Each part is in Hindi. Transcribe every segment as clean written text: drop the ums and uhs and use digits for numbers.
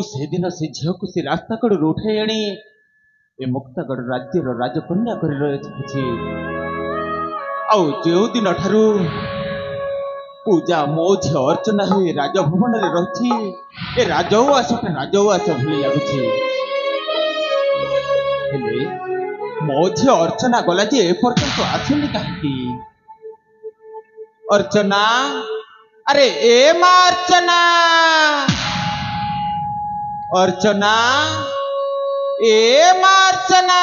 से दिन से झील को से रास्ता कड़ उठाई आनी ए मुक्तागढ़ राज्यर राजकन्या कर जो दिन ठारू पूजा मो झी अर्चना हुए राजभवन रही ए राजउआस राजउआस भली लगुच मो झी अर्चना गला जे एपर्यंत आसुनी कहीं अर्चना अरे ए मां अर्चना अर्चना ए मां अर्चना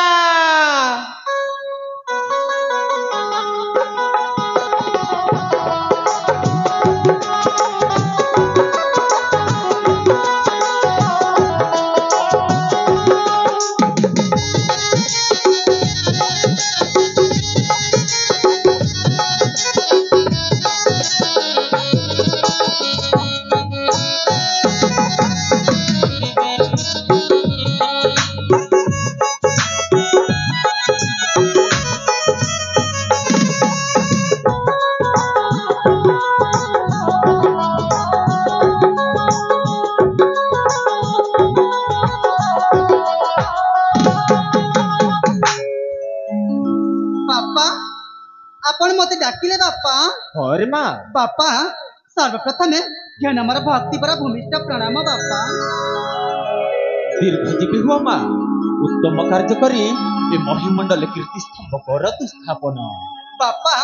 अरे माँ बापा सर्वप्रथम ज्ञान हमारा भक्ति परा भूमिष्ठ प्रणाम बापा दीर्घजीवी हुआ माँ उत्तम कार्य करी ए महिमंडल कीर्ति स्तंभ कर तु स्थापन बापा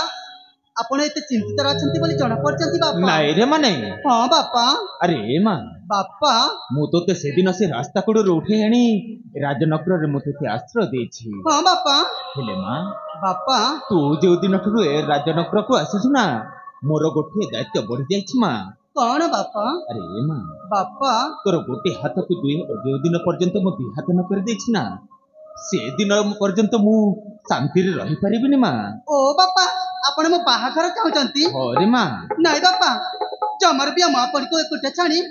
आपण एते चिंतित रहछंती बोली जणा पड़छंती बापा नाइ रे माने हां बापा अरे माँ बापा मु तोते से दिन से रास्ता कोडर उठे आनी राजनगर रे मु तोते आश्रय देछि हां बापा हेले माँ बापा तू जो दिन ठुरु ए राजनगर को आसुछु ना मोर गोटे दायित्व बढ़ी जाइछि माँ कौन बापा अरे माँ बापा तोर गोटे हाथ को जो दिन पर्यंत मु दुई हाथ न कर देछि ना से दिन पर्यंत मु शांति रे रहि परिबिनी माँ ओ बापा आपण मो बाहाघर चाहूचंती अरे माँ नाइ बापा जमर भी हम आपण को एकुटे छाणी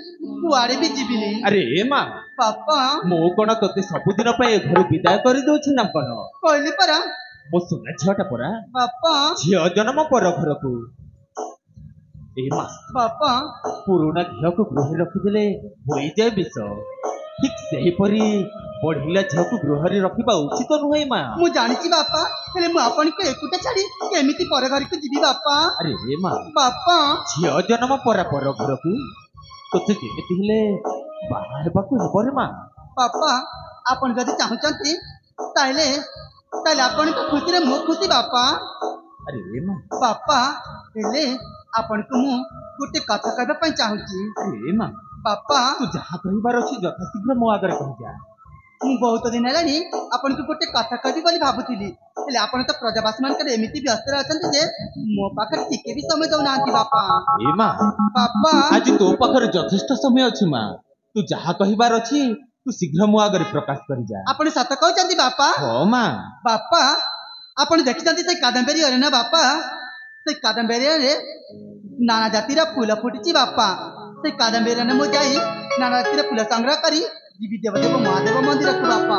कुआड़े भी जीविनी अरे माँ बापा मो कोन तोते सब दिन पे घर विदाय कर दोछि ना कोन कहली परा मो सुना छटा परा बापा झियो जन्म पर घर को ए माँ बापा पुराना झियो को गृह रखी देले होई जाय विष ठीक सही परी बढ़िला झियो को गृह रे रखिबा उचित नुहे माँ मु जानिछि बापा हेले मु आपण को एकुटे छाड़ी केमिति पर घर को जीवी बापा अरे माँ बापा झियो जन्म पर घर को तोते जेमिति हेले बाहा हेबा को हबो रे माँ बापा आपण जदि चाहुचंती ताइले ताइले आपण को खुशी रे मु खुशी बापा अरे माँ बापा हेले आपण को मु गोटे कथा कहबा पई चाहुची अरे माँ बापा तू जहाँ कहिबार अछि यथा शीघ्र मो आगर कहि जा मु बहुत दिन हेलानी आपण को गोटे कथा कहबी बोली भाबुथिली हेले आपण तो प्रजावासी मान करे एमिति व्यस्त रहछंती जे मो पाखर टिके भी समय दउ नांती बापा ए माँ बापा आज तो पाखर यथेष्ट समय अछि माँ तू जहाँ कहिबार अछि तू शीघ्र मो आगर प्रकाश करि जा आपण सत कहउचंती बापा हो माँ बापा आपण देखिचंती से कादंबरी अरे ना बापा से कादंबरी रे नाना जातिर फूल फुटिची बापा से कादंबरी ने मु जाई नाना जातिर फूल संग्रह करी जीवी देवदेव महादेव मंदिर को बापा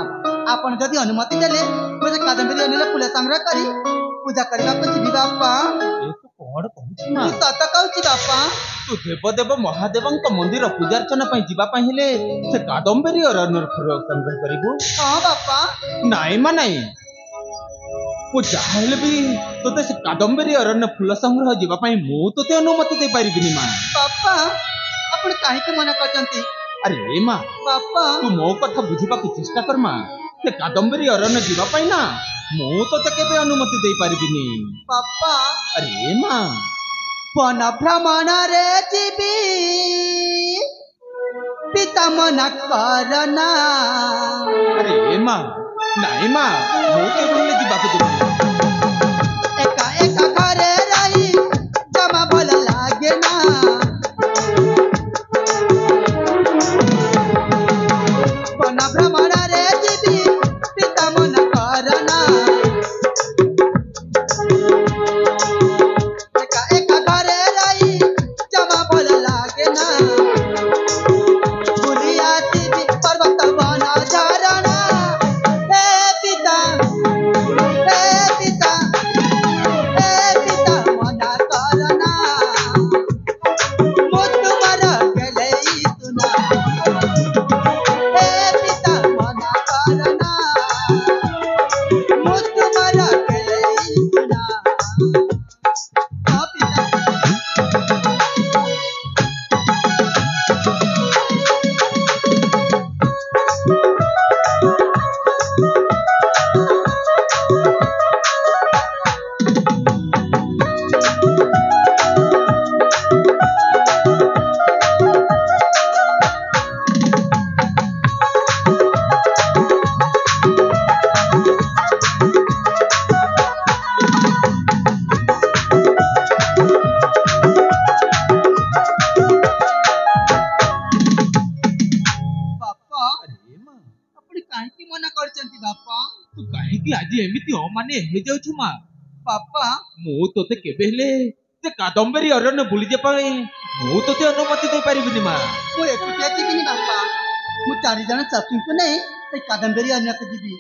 आपण जदि अनुमति देले मु से कादंबरी ने फूल संग्रह करी पूजा करबा को जीवी बापा ए तू कोन कहछि माँ सत कहउची बापा तू देवदेव महादेवंक मंदिर पूजार्चना पई जीवा पई हेले से कादंबरी अरण्य संग्रह करिबो हां बापा नाइ मां नाइ मु चाहेले भी तोते से कादंबरी अरण्य फूल संग्रह जीवा पई मु तोते अनुमति दे पारिबिनी मां बापा आपण काहे के मना करचंती अरे मां बापा तू मो कथा बुझिबा की चेष्टा कर मां से कादंबरी अरण्य जीवा पई ना मु तोते केबे अनुमति दे पारिबिनी बापा अरे मां वन भ्रमण रे जीवी पिता मना करना अरे मां नाइ मां मु केबे जीवा के देबो एका एका घरे रही जमा भल लागे ना वन भ्रमण रे जीवी पिता मन करचंती बापा तू काहेकि आज एमिति अमान्य हे जाउछु मा बापा मु तोते केबे हेले ते कादम्बरी अरण्य बुली जे पाई मु तोते अनुमति दे परिबिनी मा मु एकुटिया जीविनी बापा मु चारि जण साथी को नहीं ते कादम्बरी अन्य को जीवी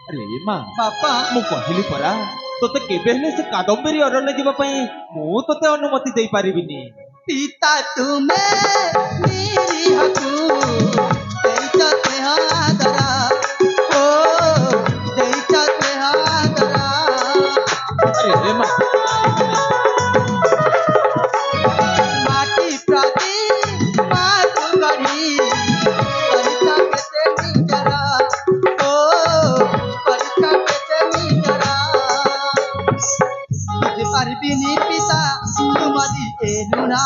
अरे मा बापा मु कहली परा तोते केबे हेले से कादम्बरी अरण्य जीवा पाई मु तोते अनुमति दे परिबिनी पिता तुम्हें मेरी हकू देइचा ते हादरा ओ देइचा ते हादरा अरे रे मा माटी प्रति मातु गढ़ी परीक्षा केते निजरा ओ परीक्षा केते निजरा तुझे पारबिनी पिता तुम्हारी एलुना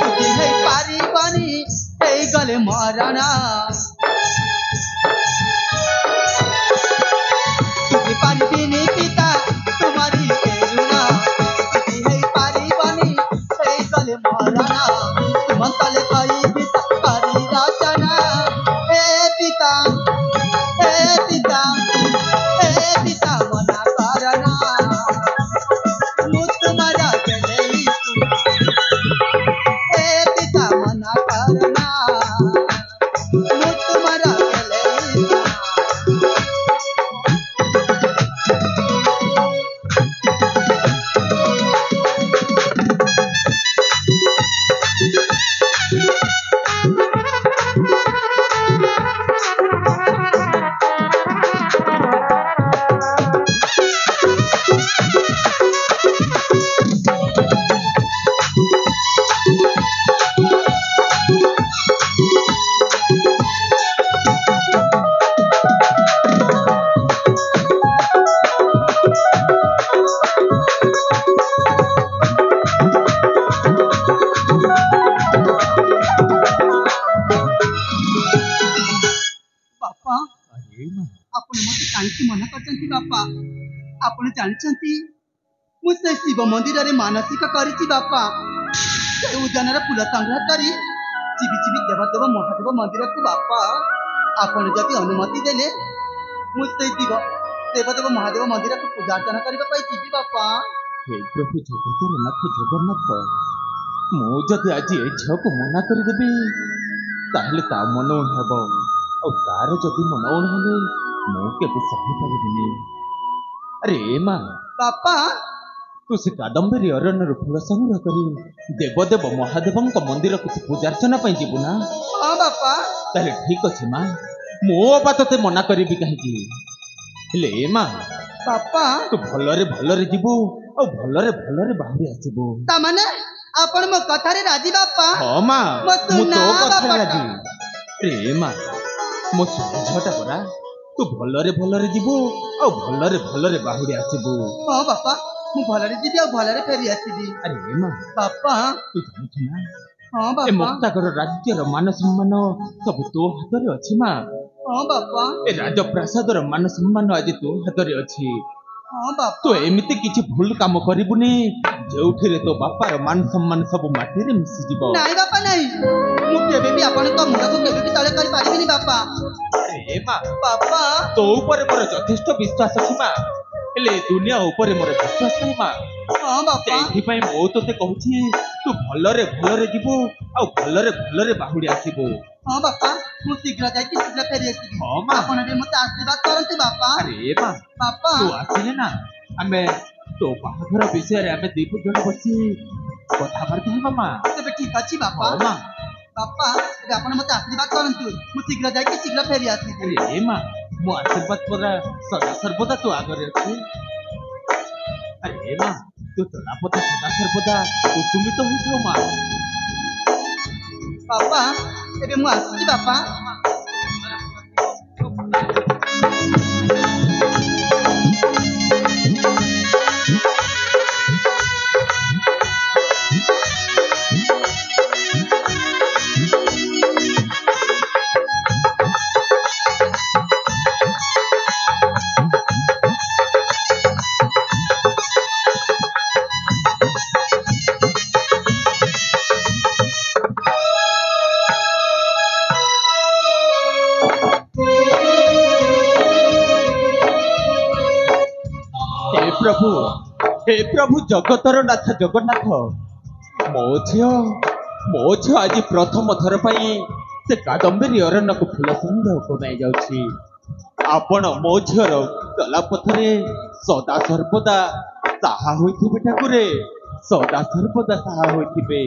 तुझे है पारिबानी हे गले मरना तुझे पारबिनी पिता तुम्हारी एलुना तुझे है पारिबानी हे गले मरना तुम तले कई पिता करी रचना हे पिता हे पिता हे पिता मना करना मु तुम्हारा गले हे पिता मना करना मु तुम्हारा गले बापा अरे मा आपण मते काहींकी मना करचंती बापा आपण जानिचंती मु से शिव मंदिर रे मानसिक करिची बापा से उद्यान रे फूल संग्रह करी जीवी जीवी देवदेव महादेव मंदिर को बापा आपण जदि अनुमति देले मु से देवदेव महादेव मंदिर को पूजा अर्चना करबा पाई जीवी बापा हे प्रभु जगतर नाथ जगन्नाथ मु जदि आज ए झको मना कर देबी ताहले ता मन हबो और तार जदि मन हेले मु केबे सही परिबिनी अरे मा बापा तू से कादम्बरी अरण्य फूल संग्रह करी देवदेव महादेवंक मंदिर को पूजा अर्चना पाई जीवु ना हां बापा ताहले ठीक अछि मा मो बापा तते मना करिबी काहेकि हेले मा बापा तू भलरे जीवु और भलरे बाहरी आसीबु ता माने आपण मो कथा रे राजी बापा हाँ मा मो मु सुना तो कथा बापा राजी रे मा मो सुझटा परा तू भलरे जीवु और भलरे बाहुरी आसीबु हां बापा मु भलरे जीवी और भलरे फेरी आसीबी अरे मा बापा तू जानछु ना हां ए बापा मुक्तागर राज्यर मान सम्मान सब तो हातरे अछि मा हां बापा ए राजप्रासादर मान सम्मान आज तो हातरे अछि हां बापा तो एमिति किछि भूल काम करिबुनी जेउठिरे तो बापार मान सम्मान सब माटी रे मिसि जीवो नहीं बापा नहीं मु केबे भी आपण को मुंड को केबे भी तळे करि पारिबिनी बापा अरे मा बापा तो ऊपर मोर यथेष्ट विश्वास अछि मा हेले दुनिया ऊपर मोर विश्वास नहीं मा हां बापा सेहि पई मो तोते कहूछि तू भलरे जीवु आ भलरे बाहुडी आसीबु हां बापा मु शीघ्र जाई कि शीघ्र फेरी आसीबी हां मा आपण भी मते आशीर्वाद करंती बापा अरे मा बापा तू आसिले ना आमे तो बाहाघर विषय रे आमे दीपु जण बसी कथा बार्ता हेबा मा तेबे ठीक अछि बापा हां मा बापा तेबे आपण मते आशीर्वाद करंतु मु शीघ्र जाई कि शीघ्र फेरी आसीबी अरे मा मो आशीर्वाद परा सदा सर्वदा तू आगरे अछि अरे मा तू तलापति सदा सर्वदा कुसुमित होइथो मा बापा तेबे मु आसी बापा प्रभु जगतर नाथ जगन्नाथ मो झील आज प्रथम थर पाई से कादम्बरी अरण्य को फूल संग्रह कमाई जाउछि आपण मो झीर चला पथरे सदा सर्वदा साहा होइथिबे ठाकुरे सदा सर्वदा साहा होइथिबे।